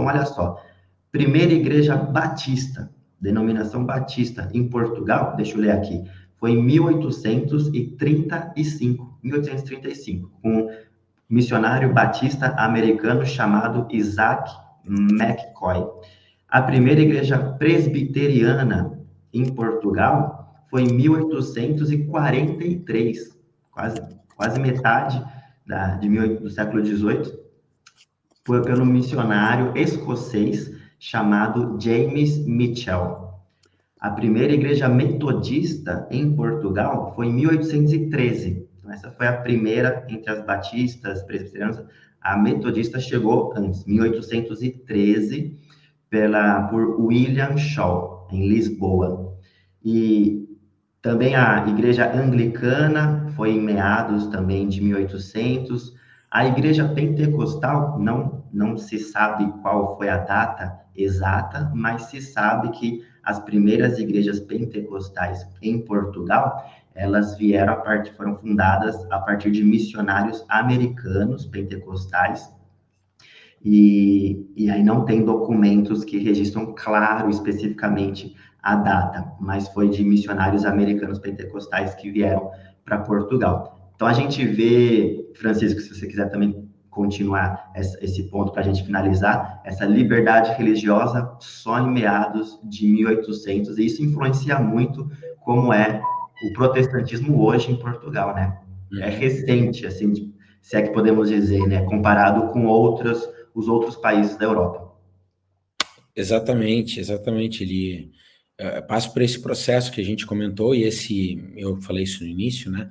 Então, olha só, primeira igreja batista, denominação batista em Portugal, deixa eu ler aqui, foi em 1835, com um missionário batista americano chamado Isaac McCoy. A primeira igreja presbiteriana em Portugal foi em 1843, quase metade do século XVIII, foi pelo missionário escocês chamado James Mitchell. A primeira igreja metodista em Portugal foi em 1813. Então, essa foi a primeira entre as batistas, presbiterianas. A metodista chegou antes, 1813, por William Shaw, em Lisboa. E também a igreja anglicana foi em meados também de 1800. A igreja pentecostal, não se sabe qual foi a data exata, mas se sabe que as primeiras igrejas pentecostais em Portugal, elas foram fundadas a partir de missionários americanos pentecostais, e aí não tem documentos que registram claro, especificamente, a data, mas foi de missionários americanos pentecostais que vieram para Portugal. Então, a gente vê, Francisco, se você quiser também continuar esse ponto para a gente finalizar, essa liberdade religiosa só em meados de 1800, e isso influencia muito como é o protestantismo hoje em Portugal, né? É recente, assim, se é que podemos dizer, né? Comparado com os outros países da Europa. Exatamente. Ele passa por esse processo que a gente comentou, e eu falei isso no início, né?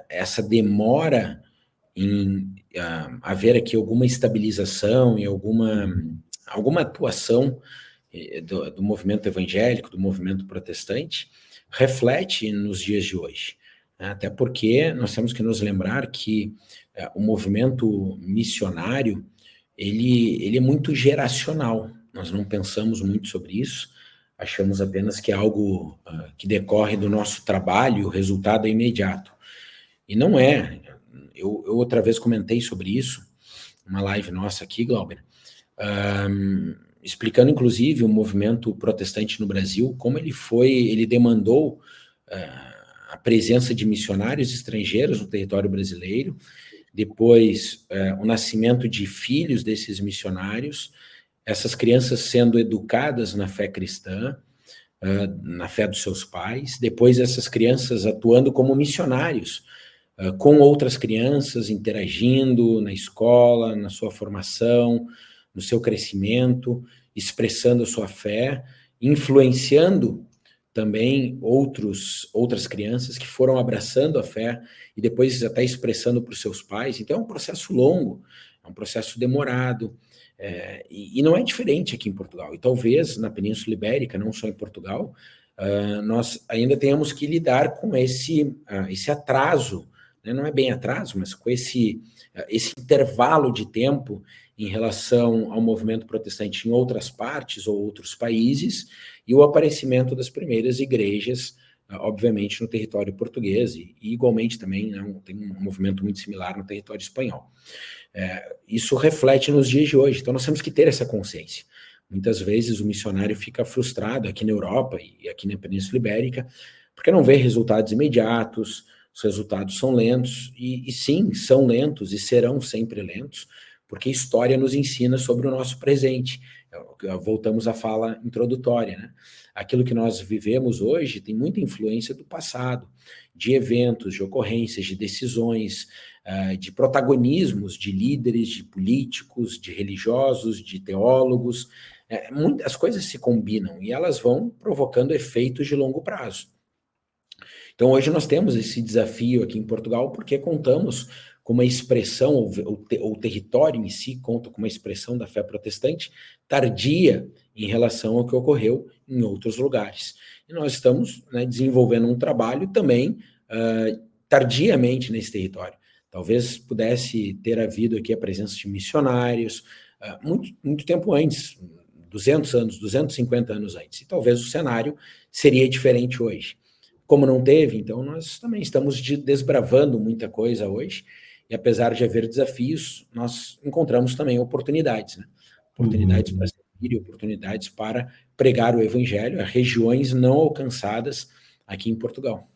Essa demora em haver aqui alguma estabilização e alguma atuação do movimento evangélico, do movimento protestante, reflete nos dias de hoje. Até porque nós temos que nos lembrar que o movimento missionário, ele é muito geracional. Nós não pensamos muito sobre isso, achamos apenas que é algo que decorre do nosso trabalho, o resultado é imediato. E não é. Eu outra vez comentei sobre isso, uma live nossa aqui, Glauber, explicando, inclusive, o movimento protestante no Brasil, como ele demandou a presença de missionários estrangeiros no território brasileiro, depois o nascimento de filhos desses missionários, essas crianças sendo educadas na fé cristã, na fé dos seus pais, depois essas crianças atuando como missionários, com outras crianças, interagindo na escola, na sua formação, no seu crescimento, expressando a sua fé, influenciando também outras crianças que foram abraçando a fé e depois até expressando para os seus pais. Então é um processo longo, é um processo demorado, e não é diferente aqui em Portugal. E talvez na Península Ibérica, não só em Portugal, nós ainda tenhamos que lidar com esse atraso, né? Não é bem atraso, mas com esse intervalo de tempo em relação ao movimento protestante em outras partes ou outros países, e o aparecimento das primeiras igrejas, obviamente, no território português, e igualmente também, né, tem um movimento muito similar no território espanhol. Isso reflete nos dias de hoje, então nós temos que ter essa consciência. Muitas vezes o missionário fica frustrado aqui na Europa e aqui na Península Ibérica, porque não vê resultados imediatos, os resultados são lentos, e sim, são lentos e serão sempre lentos, porque a história nos ensina sobre o nosso presente. Voltamos à fala introdutória, né? Aquilo que nós vivemos hoje tem muita influência do passado, de eventos, de ocorrências, de decisões, de protagonismos de líderes, de políticos, de religiosos, de teólogos. As coisas se combinam e elas vão provocando efeitos de longo prazo. Então, hoje nós temos esse desafio aqui em Portugal porque contamos com uma expressão, o território em si conta com uma expressão da fé protestante tardia em relação ao que ocorreu em outros lugares. E nós estamos, né, desenvolvendo um trabalho também tardiamente nesse território. Talvez pudesse ter havido aqui a presença de missionários muito tempo antes, 200 anos, 250 anos antes. E talvez o cenário seria diferente hoje. Como não teve, então nós também estamos desbravando muita coisa hoje, e apesar de haver desafios, nós encontramos também oportunidades, né? oportunidades para servir e oportunidades para pregar o evangelho a regiões não alcançadas aqui em Portugal.